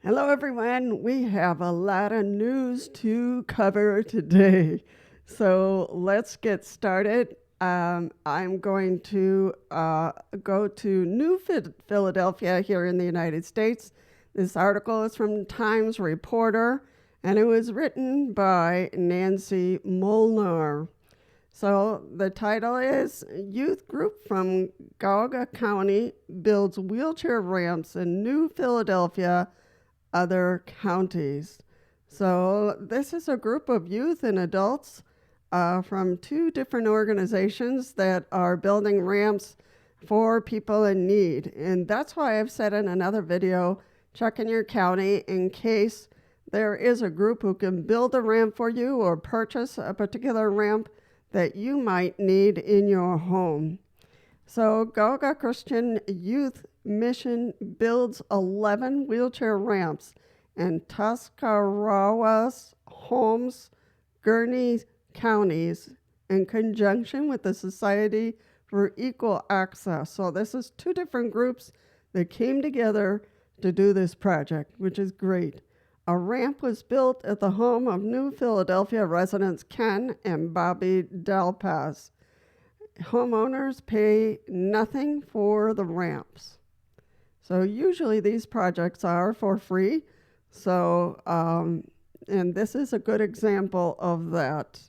Hello, everyone. We have a lot of news to cover today. So let's get started. I'm going to go to Philadelphia here in the United States. This article is from Times Reporter, and it was written by Nancy Molnar. So the title is Youth Group from Geauga County Builds Wheelchair Ramps in New Philadelphia, Other Counties. So this is a group of youth and adults from two different organizations that are building ramps for people in need. And that's why I've said in another video, check in your county in case there is a group who can build a ramp for you or purchase a particular ramp that you might need in your home. So Geauga Christian Youth Mission builds 11 wheelchair ramps in Tuscarawas, Holmes, Gurnee counties in conjunction with the Society for Equal Access. So this is two different groups that came together to do this project, which is great. A ramp was built at the home of New Philadelphia residents Ken and Bobby Delpaz. Homeowners pay nothing for the ramps. So usually these projects are for free. So, and this is a good example of that.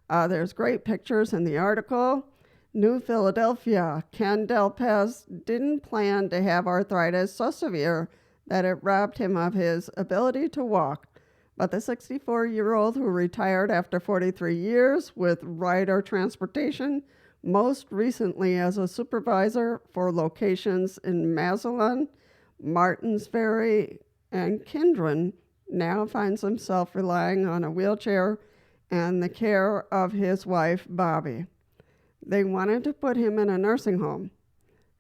There's great pictures in the article. New Philadelphia, Ken Delpaz didn't plan to have arthritis so severe that it robbed him of his ability to walk. But the 64-year-old who retired after 43 years with rider transportation, most recently as a supervisor for locations in Massillon, Martins Ferry, and Kindred, now finds himself relying on a wheelchair and the care of his wife, Bobby. They wanted to put him in a nursing home.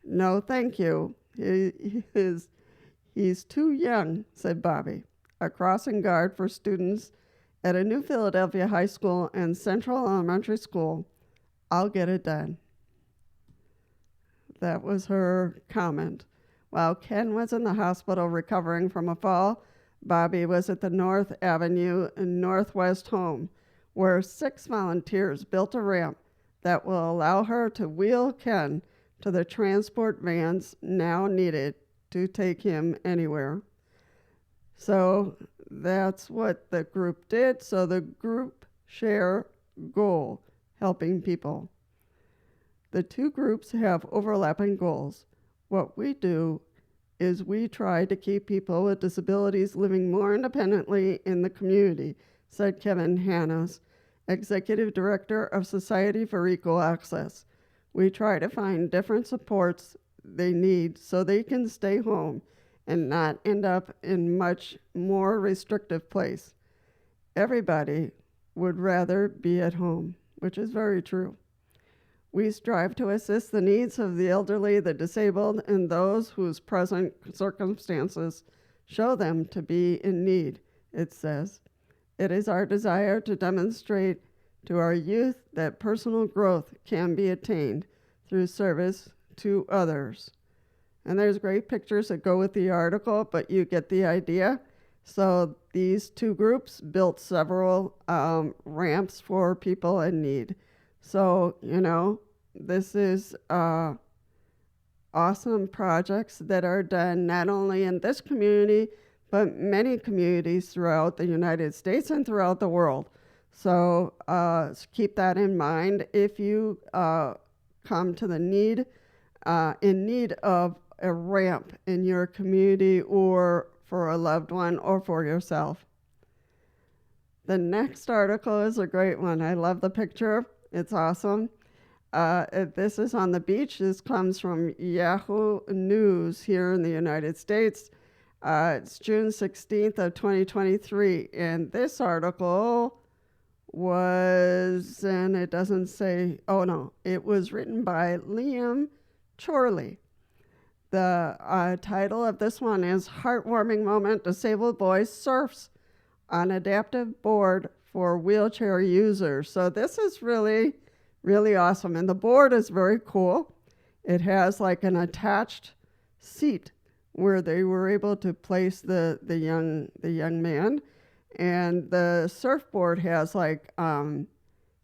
No, thank you. He's too young, said Bobby, a crossing guard for students at a New Philadelphia high school and Central Elementary School. I'll get it done. That was her comment. While Ken was in the hospital recovering from a fall, Bobby was at the North Avenue Northwest home, where 6 volunteers built a ramp that will allow her to wheel Ken to the transport vans now needed to take him anywhere. So that's what the group did. So the group share goal, helping people. The two groups have overlapping goals. What we do is we try to keep people with disabilities living more independently in the community, said Kevin Hannes, Executive Director of Society for Equal Access. We try to find different supports they need so they can stay home and not end up in much more restrictive place. Everybody would rather be at home, which is very true. We strive to assist the needs of the elderly, the disabled, and those whose present circumstances show them to be in need, it says. It is our desire to demonstrate to our youth that personal growth can be attained through service to others. And there's great pictures that go with the article, but you get the idea. So these two groups built several ramps for people in need. So, this is awesome projects that are done not only in this community, but many communities throughout the United States and throughout the world. So keep that in mind if you come to the in need of a ramp in your community or for a loved one or for yourself. The next article is a great one. I love the picture. It's awesome. This is on the beach. This comes from Yahoo News here in the United States. It's June 16th of 2023. And this article was, and it doesn't say, it was written by Liam Chorley. The title of this one is Heartwarming Moment, Disabled Boy Surfs on Adaptive Board for Wheelchair Users. So this is really, really awesome. And the board is very cool. It has like an attached seat where they were able to place the young man, and the surfboard has like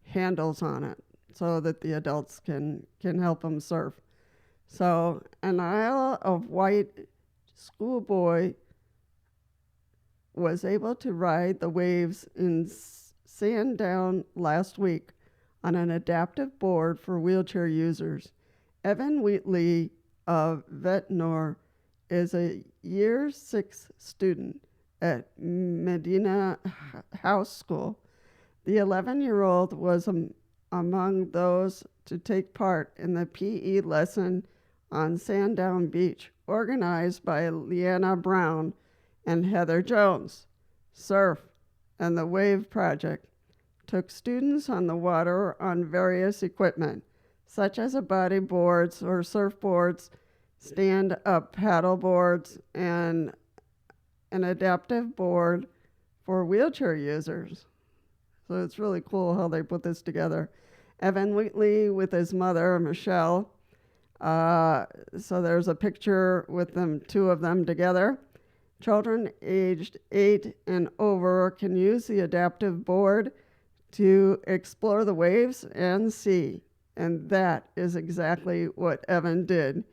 handles on it so that the adults can help them surf. So an aisle of white schoolboy was able to ride the waves in Sandown last week on an adaptive board for wheelchair users. Evan Wheatley of Vetnor is a year 6 student at Medina House School. The 11-year-old was among those to take part in the PE lesson on Sandown Beach, organized by Leanna Brown and Heather Jones. Surf and the Wave Project took students on the water on various equipment, such as body boards or surfboards, stand-up paddle boards, and an adaptive board for wheelchair users. So it's really cool how they put this together. Evan Wheatley with his mother, Michelle. So there's a picture with them, 2 of them together. Children aged 8 and over can use the adaptive board to explore the waves and sea. And that is exactly what Evan did.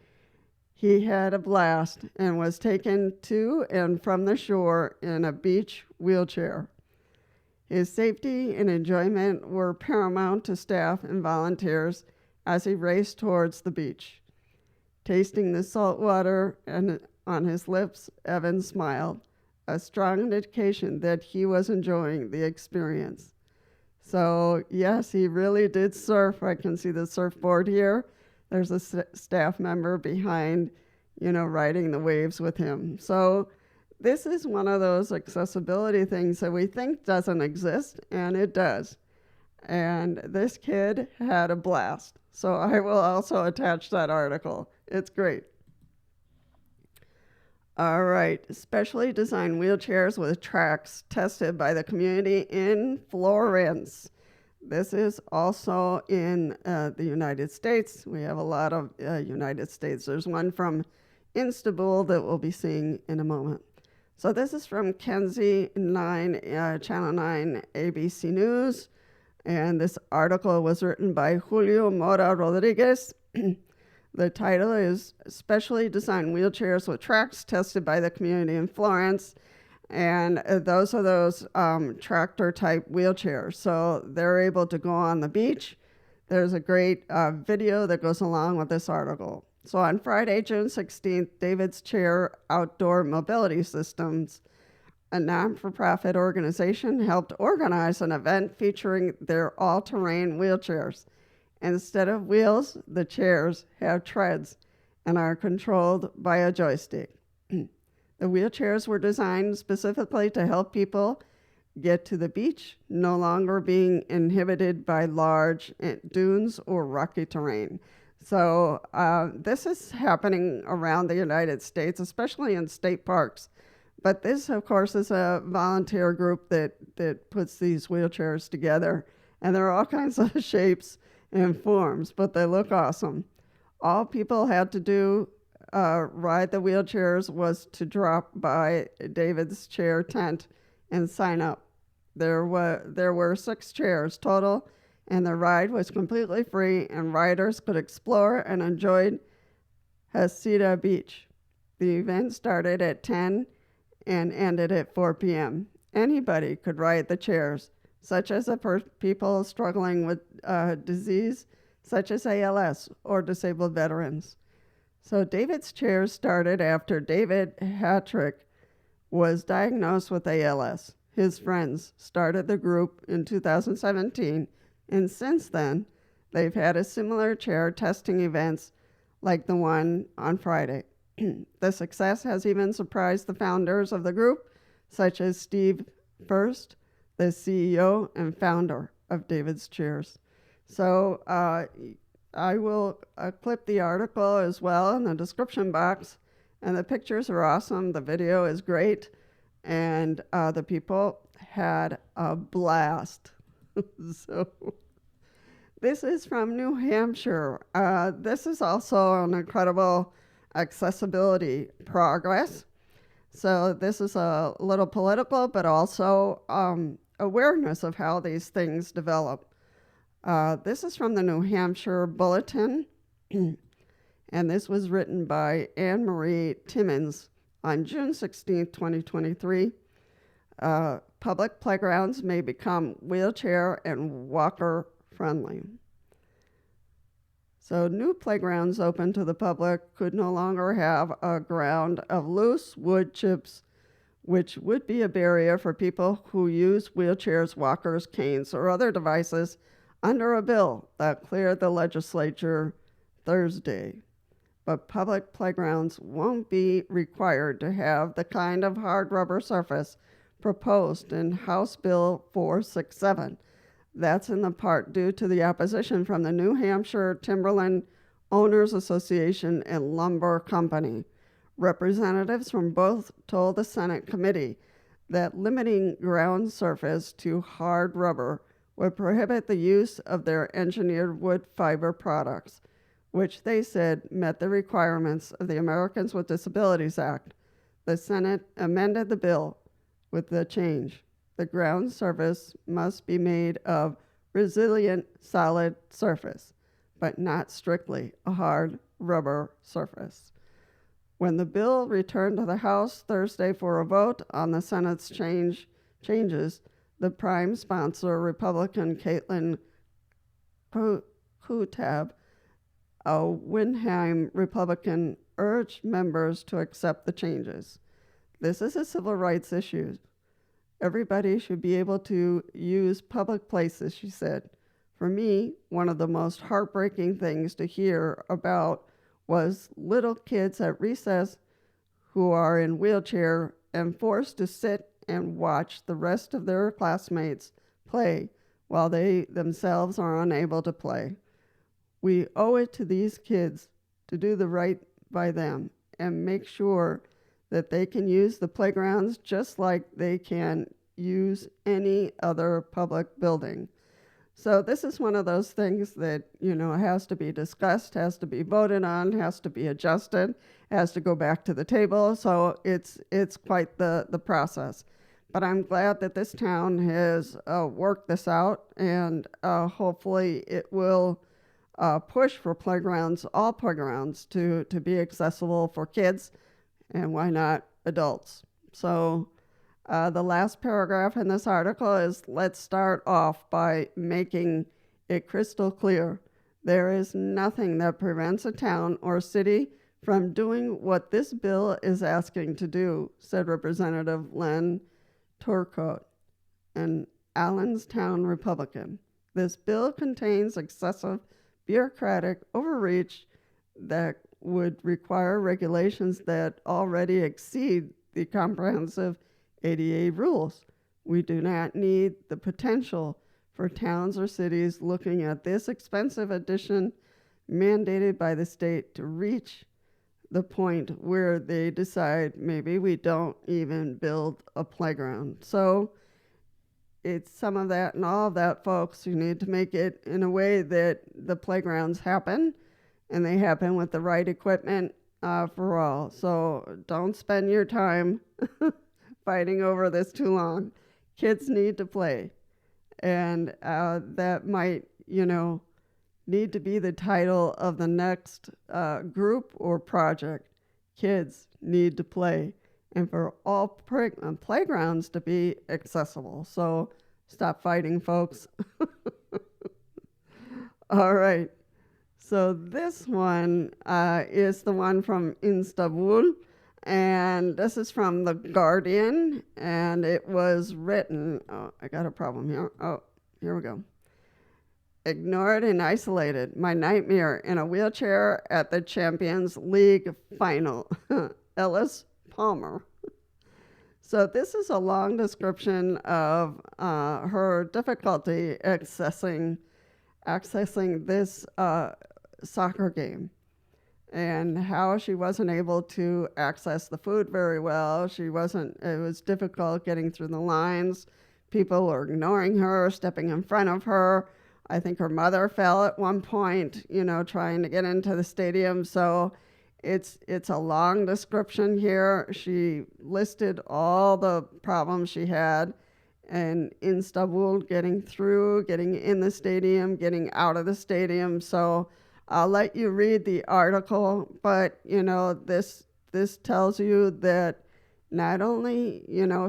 He had a blast and was taken to and from the shore in a beach wheelchair. His safety and enjoyment were paramount to staff and volunteers as he raced towards the beach. Tasting the salt water and on his lips, Evan smiled, a strong indication that he was enjoying the experience. So, yes, he really did surf. I can see the surfboard here. There's a staff member behind, riding the waves with him. So this is one of those accessibility things that we think doesn't exist, and it does. And this kid had a blast. So I will also attach that article. It's great. All right, specially designed wheelchairs with tracks tested by the community in Florence. This is also in the United States. We have a lot of United States. There's one from Instabul that we'll be seeing in a moment. So this is from Kenzie 9, Channel 9 ABC News. And this article was written by Julio Mora Rodriguez. The title is Specially Designed Wheelchairs with Tracks Tested by the Community in Florence. And those are those tractor-type wheelchairs. So they're able to go on the beach. There's a great video that goes along with this article. So on Friday, June 16th, David's Chair Outdoor Mobility Systems, a non-for-profit organization, helped organize an event featuring their all-terrain wheelchairs. Instead of wheels, the chairs have treads and are controlled by a joystick. The wheelchairs were designed specifically to help people get to the beach, no longer being inhibited by large dunes or rocky terrain. So this is happening around the United States, especially in state parks. But this, of course, is a volunteer group that puts these wheelchairs together. And there are all kinds of shapes and forms, but they look awesome. All people had to do ride the wheelchairs was to drop by David's Chair tent and sign up. There were 6 chairs total, and the ride was completely free, and riders could explore and enjoy Hasita Beach. The event started at 10 and ended at 4 p.m. Anybody could ride the chairs, such as people struggling with disease such as ALS or disabled veterans. So David's chairs started after David Hattrick was diagnosed with ALS. His friends started the group in 2017, and since then, they've had a similar chair testing events like the one on Friday. The success has even surprised the founders of the group, such as Steve First, the CEO and founder of David's Chairs. So I will clip the article as well in the description box, and the pictures are awesome. The video is great, and the people had a blast. So this is from New Hampshire. This is also an incredible accessibility progress. So this is a little political, but also awareness of how these things develop. This is from the New Hampshire Bulletin, and this was written by Anne Marie Timmons on June 16, 2023. Public playgrounds may become wheelchair and walker friendly. So new playgrounds open to the public could no longer have a ground of loose wood chips, which would be a barrier for people who use wheelchairs, walkers, canes, or other devices under a bill that cleared the legislature Thursday. But public playgrounds won't be required to have the kind of hard rubber surface proposed in House Bill 467. That's in the part due to the opposition from the New Hampshire Timberland Owners Association and Lumber Company. Representatives from both told the Senate committee that limiting ground surface to hard rubber would prohibit the use of their engineered wood fiber products, which they said met the requirements of the Americans with Disabilities Act. The Senate amended the bill with the change. The ground surface must be made of resilient solid surface, but not strictly a hard rubber surface. When the bill returned to the House Thursday for a vote on the Senate's changes, the prime sponsor, Republican Caitlin Kutab, a Windham Republican, urged members to accept the changes. This is a civil rights issue. Everybody should be able to use public places, she said. For me, one of the most heartbreaking things to hear about was little kids at recess who are in wheelchair and forced to sit and watch the rest of their classmates play while they themselves are unable to play. We owe it to these kids to do the right by them and make sure that they can use the playgrounds just like they can use any other public building. So this is one of those things that, has to be discussed, has to be voted on, has to be adjusted, has to go back to the table. So it's quite the process. But I'm glad that this town has worked this out, and hopefully it will push for playgrounds, all playgrounds, to be accessible for kids, and why not adults. So the last paragraph in this article is, let's start off by making it crystal clear. There is nothing that prevents a town or city from doing what this bill is asking to do, said Representative Len Turcotte, an Allenstown Republican. This bill contains excessive bureaucratic overreach that would require regulations that already exceed the comprehensive ADA rules. We do not need the potential for towns or cities looking at this expensive addition mandated by the state to reach the point where they decide maybe we don't even build a playground. So it's some of that and all of that, folks. You need to make it in a way that the playgrounds happen, and they happen with the right equipment for all. So don't spend your time fighting over this too long. Kids need to play. And that might, need to be the title of the next group or project. Kids need to play. And for all playgrounds to be accessible. So stop fighting, folks. All right. So this one is the one from Instabul. And this is from The Guardian, and it was written, I got a problem here. Here we go. Ignored and isolated, my nightmare in a wheelchair at the Champions League final. Ellis Palmer. So this is a long description of her difficulty accessing this soccer game, and how she wasn't able to access the food very well. It was difficult getting through the lines. People were ignoring her, stepping in front of her. I think her mother fell at one point, trying to get into the stadium. So It's a long description here. She listed all the problems she had in Instabul, getting through, getting in the stadium, getting out of the stadium. So I'll let you read the article, but this tells you that not only,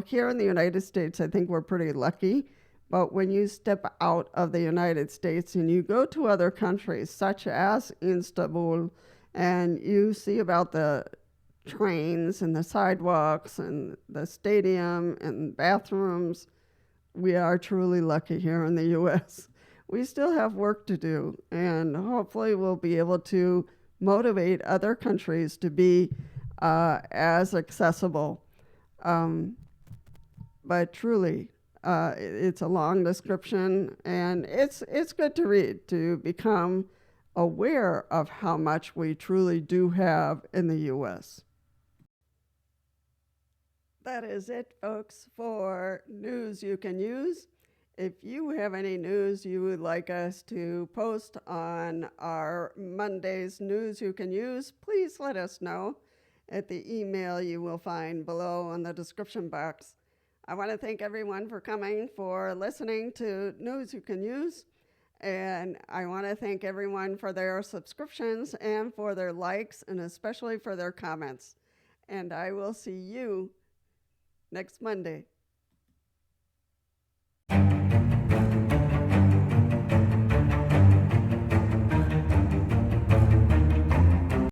here in the United States, I think we're pretty lucky, but when you step out of the United States and you go to other countries, such as Istanbul, and you see about the trains and the sidewalks and the stadium and bathrooms, we are truly lucky here in the U.S. We still have work to do, and hopefully we'll be able to motivate other countries to be as accessible. Um, but truly, it's a long description, and it's good to read to become aware of how much we truly do have in the U.S. That is it, folks, for news you can use. If you have any news you would like us to post on our Monday's News You Can Use, please let us know at the email you will find below in the description box. I want to thank everyone for coming, for listening to News You Can Use, and I want to thank everyone for their subscriptions and for their likes, and especially for their comments. And I will see you next Monday.